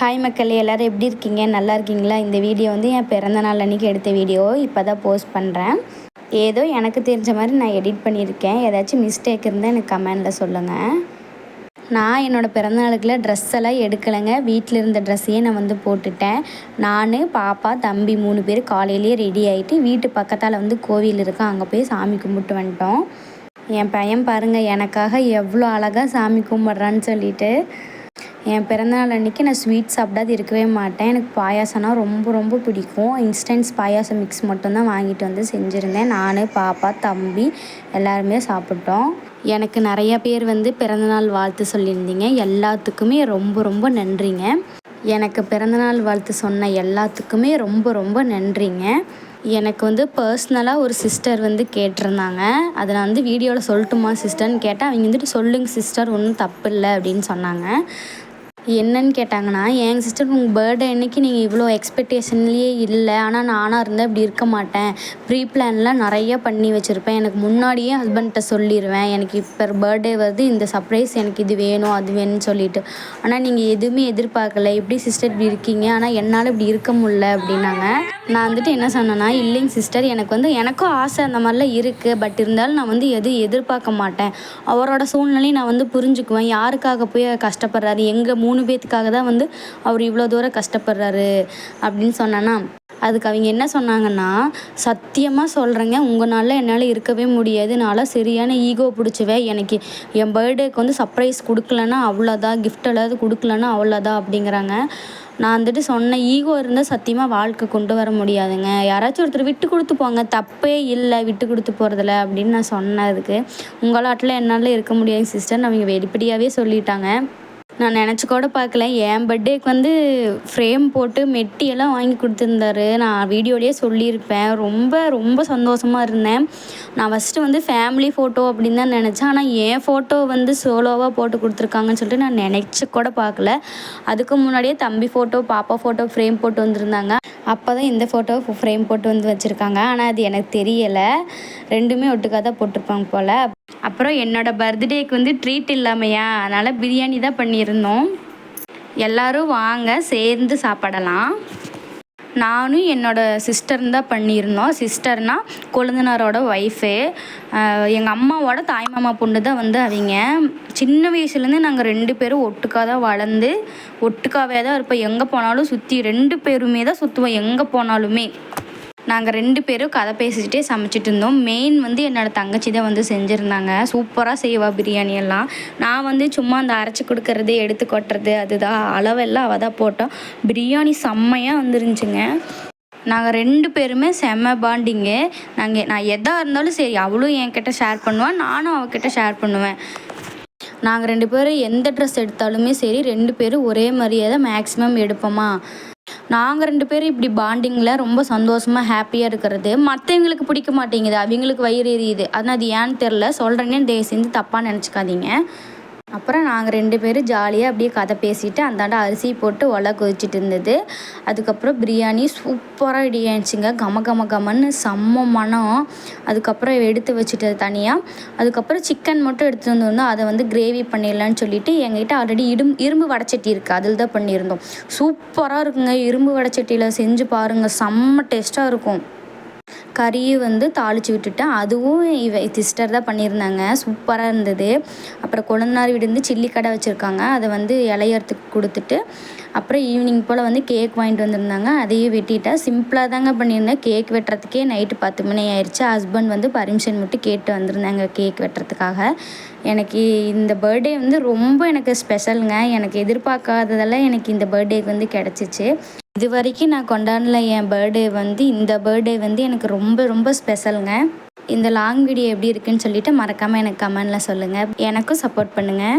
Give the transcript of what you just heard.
Hi மக்களே, எல்லோரும் எப்படி இருக்கீங்க? நல்லா இருக்கீங்களா? இந்த வீடியோ வந்து என் பிறந்த நாள் அன்றைக்கி எடுத்த வீடியோ இப்போ தான் போஸ்ட் பண்ணுறேன். ஏதோ எனக்கு தெரிஞ்ச மாதிரி நான் எடிட் பண்ணியிருக்கேன். ஏதாச்சும் மிஸ்டேக் இருந்தால் எனக்கு கமெண்டில் சொல்லுங்கள். நான் என்னோடய பிறந்தநாளுக்குள்ள ட்ரெஸ் எல்லாம் எடுக்கலைங்க. வீட்டில் இருந்த ட்ரெஸ்ஸையே நான் வந்து போட்டுட்டேன். நான், பாப்பா, தம்பி 3 பேர் காலையிலேயே ரெடி ஆகிட்டு வீட்டு பக்கத்தால் வந்து கோவில் இருக்கு, அங்கே போய் சாமி கும்பிட்டு வந்துட்டோம். என் பையன் பாருங்கள், எனக்காக எவ்வளோ அழகாக சாமி கும்பிட்றான்னு சொல்லிட்டு. என் பிறந்தநாள் அன்றைக்கி நான் ஸ்வீட் சாப்பிடாது இருக்கவே மாட்டேன். எனக்கு பாயாசம்னா ரொம்ப ரொம்ப பிடிக்கும். இன்ஸ்டன்ட்ஸ் பாயாசம் மிக்ஸ் மட்டும்தான் வாங்கிட்டு வந்து செஞ்சுருந்தேன். நான், பாப்பா, தம்பி எல்லாருமே சாப்பிட்டோம். எனக்கு நிறையா பேர் வந்து பிறந்தநாள் வாழ்த்து சொல்லியிருந்தீங்க. எல்லாத்துக்குமே ரொம்ப ரொம்ப நன்றிங்க. எனக்கு பிறந்தநாள் வாழ்த்து சொன்ன எல்லாத்துக்குமே ரொம்ப ரொம்ப நன்றிங்க. எனக்கு வந்து பர்ஸ்னலாக ஒரு சிஸ்டர் வந்து கேட்டிருந்தாங்க. அதை நான் வந்து வீடியோவில் சொல்லட்டுமா சிஸ்டர்னு கேட்டால், அவங்க வந்துட்டு சொல்லுங்கள் சிஸ்டர், ஒன்றும் தப்பு இல்லை அப்படின்னு சொன்னாங்க. என்னன்னு கேட்டாங்கன்னா, எங்கள் சிஸ்டர் உங்கள் பர்த்டே அன்னைக்கு நீங்கள் இவ்வளோ எக்ஸ்பெக்டேஷன்லேயே இல்லை, ஆனால் நானாக இருந்தால் இப்படி இருக்க மாட்டேன், ப்ரீ பிளான்லாம் நிறையா பண்ணி வச்சுருப்பேன், எனக்கு முன்னாடியே ஹஸ்பண்ட்கிட்ட சொல்லிடுவேன், எனக்கு இப்போ பர்த்டே வருது, இந்த சர்ப்ரைஸ் எனக்கு இது வேணும் அது வேணும்னு சொல்லிட்டு, ஆனால் நீங்கள் எதுவுமே எதிர்பார்க்கல, எப்படி சிஸ்டர் இப்படி இருக்கீங்க, ஆனால் என்னால் இப்படி இருக்க முடியல அப்படின்னாங்க. நான் வந்துட்டு என்ன சொன்னேன்னா, இல்லைங்க சிஸ்டர், எனக்கு வந்து எனக்கும் ஆசை அந்த மாதிரிலாம் இருக்குது, பட் இருந்தாலும் நான் வந்து எதுவும் எதிர்பார்க்க மாட்டேன், அவரோட சூழ்நிலையை நான் வந்து புரிஞ்சுக்குவேன், யாருக்காக போய் கஷ்டப்படுறாரு, எங்கள் 3 பேத்துக்காக தான் வந்து அவர் இவ்வளோ தூரம் கஷ்டப்படுறாரு அப்படின்னு சொன்னேன்னா, அதுக்கு அவங்க என்ன சொன்னாங்கன்னா, சத்தியமாக சொல்கிறேங்க, உங்களால் என்னால் இருக்கவே முடியாது, நான்லாம் சரியான ஈகோ பிடிச்சவன், எனக்கு என் பர்த்டேக்கு வந்து சர்ப்ரைஸ் கொடுக்கலன்னா அவ்வளோதான், கிஃப்ட் எல்லாம் கொடுக்கலன்னா அவ்வளோதான் அப்படிங்கிறாங்க. நான் வந்துட்டு சொன்னேன், ஈகோ இருந்தால் சத்தியமாக வாழ்க்கை கொண்டு வர முடியாதுங்க, யாராச்சும் ஒருத்தர் விட்டு கொடுத்து போங்க, தப்பே இல்லை விட்டு கொடுத்து போகிறதில்ல அப்படின்னு நான் சொன்னதுக்கு, உங்களாட்டில் என்னால் இருக்க முடியாது சிஸ்டர் அவங்க வெளிப்படையாகவே சொல்லிட்டாங்க. நான் நினச்சி கூட பார்க்கல, என் பர்த்டேக்கு வந்து ஃப்ரேம் போட்டு மெட்டியெல்லாம் வாங்கி கொடுத்துருந்தாரு. நான் வீடியோலேயே சொல்லியிருப்பேன். ரொம்ப ரொம்ப சந்தோஷமாக இருந்தேன். நான் ஃபஸ்ட்டு வந்து ஃபேமிலி ஃபோட்டோ அப்படின்னு தான் நினச்சேன். ஆனால் என் ஃபோட்டோ வந்து சோலோவாக போட்டு கொடுத்துருக்காங்கன்னு சொல்லிட்டு நான் நினச்சி கூட பார்க்கல. அதுக்கு முன்னாடியே தம்பி ஃபோட்டோ, பாப்பா ஃபோட்டோ ஃப்ரேம் போட்டு வந்திருந்தாங்க. அப்போ தான் இந்த ஃபோட்டோ ஃப்ரேம் போட்டு வந்து வச்சுருக்காங்க. ஆனால் அது எனக்கு தெரியலை, ரெண்டுமே ஒட்டுக்காக தான் போட்டிருப்பாங்க போல். அப்புறம் என்னோடய பர்த்டேக்கு வந்து ட்ரீட் இல்லாமையா, அதனால் பிரியாணி தான் பண்ணியிருந்தோம். எல்லோரும் வாங்க சேர்ந்து சாப்பிடலாம். நானும் என்னோடய சிஸ்டரும் தான் பண்ணியிருந்தோம். சிஸ்டர்னால் கொழுந்தனாரோட ஒய்ஃபு. எங்கள் அம்மாவோட தாய்மாமா பொண்ணு தான் வந்து அவங்க. சின்ன வயசுலேருந்து நாங்கள் 2 பேரும் ஒட்டுக்காக தான் வளர்ந்து ஒட்டுக்காவே தான் இருப்போம். எங்கே போனாலும் சுற்றி 2 பேருமே தான் சுற்றுவோம். எங்கே போனாலுமே நாங்கள் 2 பேரும் கதை பேசிக்கிட்டே சமைச்சிட்டு இருந்தோம். மெயின் வந்து என்னோடய தங்கச்சி தான் வந்து செஞ்சுருந்தாங்க. சூப்பராக செய்வா பிரியாணி எல்லாம். நான் வந்து சும்மா அந்த அரைச்சி கொடுக்கறது, எடுத்து கொட்டுறது, அதுதான் அளவெல்லாம் அவள் தான் போட்டோம். பிரியாணி செம்மையாக வந்துருந்துச்சுங்க. நாங்கள் 2 பேருமே செம்ம பாண்டிங்கு. நான் எதாக இருந்தாலும் சரி, அவளும் என்கிட்ட ஷேர் பண்ணுவான், நானும் அவகிட்ட ஷேர் பண்ணுவேன். நாங்கள் 2 பேரும் எந்த ட்ரெஸ் எடுத்தாலுமே சரி, 2 பேரும் ஒரே மாதிரியே தான் மேக்ஸிமம் எடுப்போமா. நாங்கள் 2 பேரும் இப்படி பாண்டிங்கில் ரொம்ப சந்தோஷமாக ஹாப்பியாக இருக்கிறது மற்றவங்களுக்கு பிடிக்க மாட்டேங்குது, அவங்களுக்கு வயிறு எரியுது. ஆனால் அது ஏன்னு தெரில, சொல்கிறேன்னே தயவு செஞ்சு தப்பாக நினச்சிக்காதீங்க. அப்புறம் நாங்கள் 2 பேரும் ஜாலியாக அப்படியே கதை பேசிவிட்டு அந்தாண்ட அரிசி போட்டு ஒலை கொதிச்சிட்டு இருந்தது. அதுக்கப்புறம் பிரியாணி சூப்பராக ரெடி ஆயிடுச்சுங்க. கம கம கமன்னு செம்ம மனம். அதுக்கப்புறம் எடுத்து வச்சுட்டு தனியாக, அதுக்கப்புறம் சிக்கன் மட்டும் எடுத்துகிட்டு வந்திருந்தோம். அதை வந்து கிரேவி பண்ணிடலான்னு சொல்லிவிட்டு எங்ககிட்ட ஆல்ரெடி இரும்பு வடைச்சட்டி இருக்குது, அதில் தான் பண்ணியிருந்தோம். சூப்பராக இருக்குங்க. இரும்பு வடைச்சட்டியில் செஞ்சு பாருங்கள், செம்ம டேஸ்ட்டாக இருக்கும். கறியை வந்து தாளித்து விட்டுட்டேன். அதுவும் சிஸ்டர் தான் பண்ணியிருந்தாங்க, சூப்பராக இருந்தது. அப்புறம் கொழுந்தனார் வீடு வந்து சில்லி கடை வச்சுருக்காங்க, அதை வந்து இலையறத்துக்கு கொடுத்துட்டு அப்புறம் ஈவினிங் போல் வந்து கேக் வாங்கிட்டு வந்திருந்தாங்க, அதையும் வெட்டிட்டேன். சிம்பிளாக தாங்க பண்ணியிருந்தேன். கேக் வெட்டுறதுக்கே நைட்டு 10 மணி ஆயிடுச்சு. ஹஸ்பண்ட் வந்து பர்மிஷன் மட்டும் கேட்டு வந்திருந்தாங்க கேக் வெட்டுறதுக்காக. எனக்கு இந்த பர்த்டே வந்து ரொம்ப எனக்கு ஸ்பெஷலுங்க. எனக்கு எதிர்பார்க்காததெல்லாம் எனக்கு இந்த பர்த்டேக்கு வந்து கிடச்சிச்சு. இது வரைக்கும் நான் கொண்டாடின என் பர்த்டே வந்து இந்த பர்த்டே வந்து எனக்கு ரொம்ப ரொம்ப ஸ்பெஷலுங்க. இந்த லாங் வீடியோ எப்படி இருக்குன்னு சொல்லிவிட்டு மறக்காமல் எனக்கு கமெண்டில் சொல்லுங்கள். எனக்கும் சப்போர்ட் பண்ணுங்கள்.